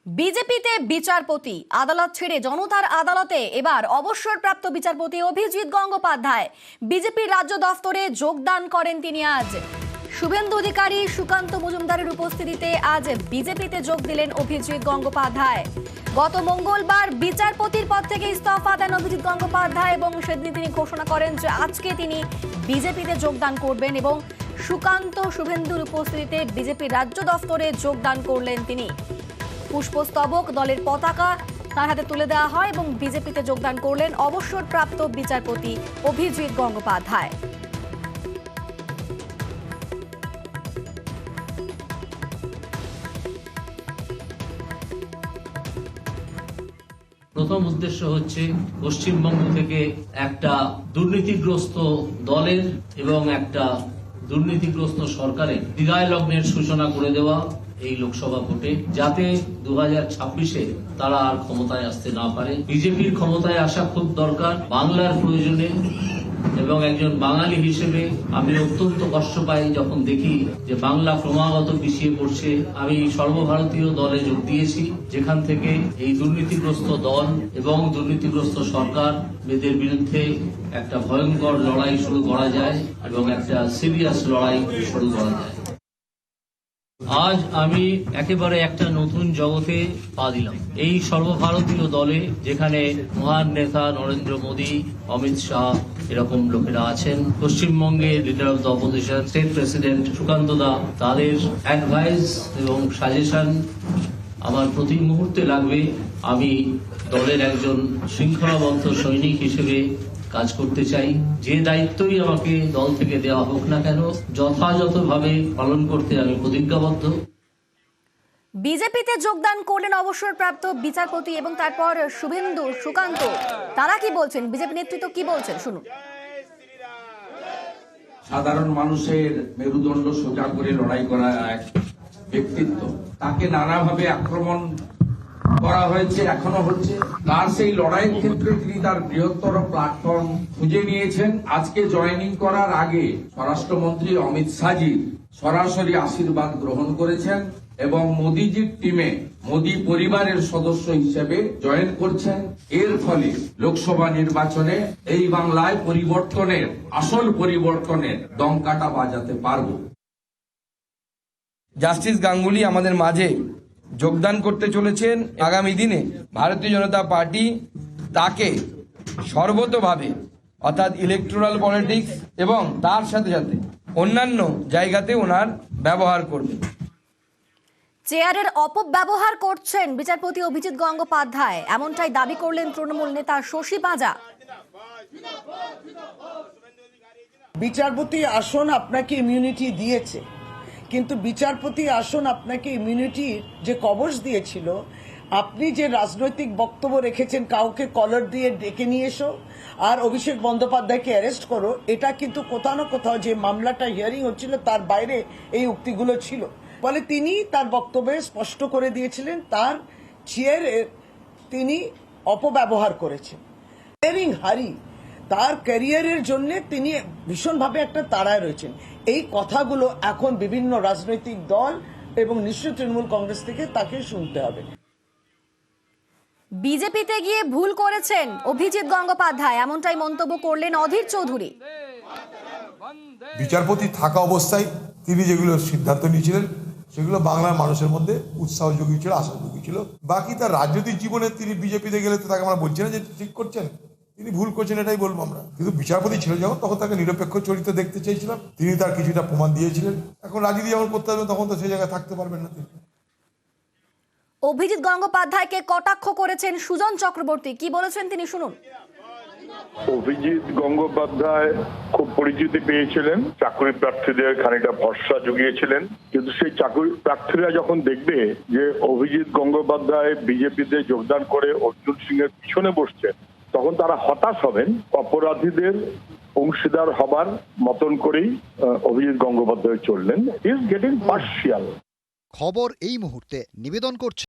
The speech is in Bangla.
বিজেপিতে বিচারপতি আদালত ছেড়ে জনতার আদালতে এবার অবসরপ্রাপ্ত বিচারপতি অভিজিৎ গঙ্গোপাধ্যায় বিজেপির রাজ্য দফতরে যোগদান করেন তিনি আজ। শুভেন্দু অধিকারী, সুকান্ত মজুমদারের উপস্থিতিতে আজ বিজেপিতে যোগ দিলেন অভিজিৎ গঙ্গোপাধ্যায়। গত মঙ্গলবার বিচারপতির পদ থেকে ইস্তফা দেন অভিজিৎ গঙ্গোপাধ্যায় এবং সেদিন তিনি ঘোষণা করেন যে আজকে তিনি বিজেপিতে যোগদান করবেন এবং সুকান্ত শুভেন্দুর উপস্থিতিতে বিজেপির রাজ্য দফতরে যোগদান করলেন তিনি। পুষ্পস্তবক, দলের পতাকা তার হাতে তুলে দেওয়া হয় এবং বিজেপিতে যোগদান করলেন অবসরপ্রাপ্ত বিচারপতি অভিজিৎ গঙ্গোপাধ্যায়। প্রথম উদ্দেশ্য হচ্ছে পশ্চিমবঙ্গ থেকে একটা দুর্নীতিগ্রস্ত দলের এবং একটা দুর্নীতিগ্রস্ত সরকারের বিদায় লগ্নের সূচনা করে দেওয়া এই লোকসভা ভোটে, যাতে 2026-এ তারা আর ক্ষমতায় আসতে না পারে। বিজেপির ক্ষমতায় আসা খুব দরকার বাংলার প্রয়োজনে, এবং একজন বাঙালি হিসেবে আমি অত্যন্ত কষ্ট পাই যখন দেখি যে বাংলা ক্রমাগত পিছিয়ে পড়ছে। আমি সর্বভারতীয় দলে যোগ দিয়েছি, যেখান থেকে এই দুর্নীতিগ্রস্ত দল এবং দুর্নীতিগ্রস্ত সরকার এদের বিরুদ্ধে একটা ভয়ঙ্কর লড়াই শুরু করা যায় এবং একটা সিরিয়াস লড়াই শুরু করা যায়। আজ আমি একেবারে একটা নতুন জগতে পা দিলাম। এই সর্বভারতীয় দলে যেখানে মহান নেতা নরেন্দ্র মোদী, অমিত শাহ এরকম লোকেরা আছেন, পশ্চিমবঙ্গের leader of the opposition state president Sukanta da, তাদের অ্যাডভাইস এবং সাজেশন আমার প্রতি মুহূর্তে লাগবে। আমি দলের একজন শৃঙ্খলাবদ্ধ সৈনিক হিসেবে কাজ করতে চাই। যে দায়িত্বই আমাকে দল থেকে দেওয়া হোক না কেন, যথাযথভাবে পালন করতে আমি প্রতিজ্ঞাবদ্ধ। বিজেপিতে যোগদান করলেন অবসরপ্রাপ্ত বিচারপতি এবং তারপর শুভেন্দু, সুকান্ত, তারা কি বলছেন, বিজেপি নেতৃত্ব কি বলছেন শুনুন। সাধারণ মানুষের মেরুদণ্ড সোজা করে লড়াই করা এক ব্যক্তিত্ব, তাকে নানাভাবে আক্রমণ করা হয়েছে, এখনো হচ্ছে। তার সেই লড়াইয়ের ক্ষেত্রে তিনি তার বৃহত্তর প্ল্যাটফর্ম খুঁজে নিয়েছেন। আজকে জয়েনিং করার আগে স্বরাষ্ট্রমন্ত্রী অমিত শাহজির সরাসরি আশীর্বাদ গ্রহণ করেছেন এবং মোদীজির টিমে মোদী পরিবারের সদস্য হিসেবে জয়েন করছেন। এর ফলে লোকসভা নির্বাচনে এই বাংলায় পরিবর্তনের, আসল পরিবর্তনের ডঙ্কাটা বাজাতে পারব। জাস্টিস গাঙ্গুলি আমাদের মাঝে যোগদান করতে চলেছেন। আগামী দিনে ভারতীয় জনতা পার্টি তাকে সর্বতভাবে, অর্থাৎ ইলেকটোরাল পলিটিক্স এবং তার সাথে সাথে অন্যান্য জায়গাতে ওনার ব্যবহার করবে। চেয়ারের অপব্যবহার করছেন বিচারপতি অভিজিৎ গঙ্গোপাধ্যায়, এমনটাই দাবি করলেন তৃণমূল নেতা শশী পাঁজা। বিচারপতি আসন আপনাকে ইমিউনিটি দিয়েছে, কিন্তু বিচারপতি আসন আপনাকে ইমিউনিটির যে কবচ দিয়েছিল, আপনি যে রাজনৈতিক বক্তব্য রেখেছেন, কাউকে কলার দিয়ে ডেকে নিয়ে এসো আর অভিষেক বন্দ্যোপাধ্যায়কে অ্যারেস্ট করো, এটা কিন্তু কোথাও না কোথাও যে মামলাটা হিয়ারিং হচ্ছিল তার বাইরে এই উক্তিগুলো ছিল। ফলে তিনি তার বক্তব্যে স্পষ্ট করে দিয়েছিলেন তার চেয়ারের তিনি অপব্যবহার করেছেন। হারি তার ক্যারিয়ারের জন্য তিনি ভীষণভাবে একটা তাড়ায় রয়েছেন। এই কথাগুলো এখন বিভিন্ন রাজনৈতিক দল এবং নিশ্চয়ই তৃণমূল কংগ্রেস থেকে তাকে শুনতে হবে। বিজেপিতে গিয়ে ভুল করেছেন অভিজিৎ গঙ্গোপাধ্যায়, এমনটাই মন্তব্য করলেন অধীর চৌধুরী। বিচারপতি থাকা অবস্থায় তিনি যেগুলো সিদ্ধান্ত নিয়েছিলেন সেগুলো বাংলার মানুষের মধ্যে উৎসাহ জুগিয়েছিল, আশা জুগিয়েছিল। বাকি তার রাজনৈতিক জীবনে তিনি বিজেপিতে গেলে তো তাকে আমরা বলছি না যে ঠিক করছেন, তিনি ভুল করছেন এটাই বলবো আমরা। কিন্তু বিচারপতি ছিল যখন, তখন তাকে নিরপেক্ষ চরিত্র দেখতে চেয়েছিলাম, তিনি তার কিছুটা প্রমাণ দিয়েছিলেন। এখন রাজনীতি যখন করতে পারবেন তখন তো সেই জায়গায় থাকতে পারবেন না তিনি। অভিজিৎ গঙ্গোপাধ্যায়কে কটাক্ষ করেছেন সুজন চক্রবর্তী, কি বলেছেন তিনি শুনুন। অভিজিৎ গঙ্গোপাধ্যায় খুব পরিচিতি পেয়েছিলেন, চাকরি প্রার্থীদের খানিকটা ভরসা জুগিয়েছিলেন। কিন্তু সেই চাকরি প্রার্থীরা যখন দেখবে যে অভিজিৎ গঙ্গোপাধ্যায় বিজেপিতে যোগদান করে অর্জুন সিং এর পিছনে বসছেন, তখন তারা হতাশ হবেন। অপরাধীদের অংশীদার হবার মতন করেই অভিজিৎ গঙ্গোপাধ্যায় চললেন। Is getting partial. খবর এই মুহূর্তে নিবেদন করছে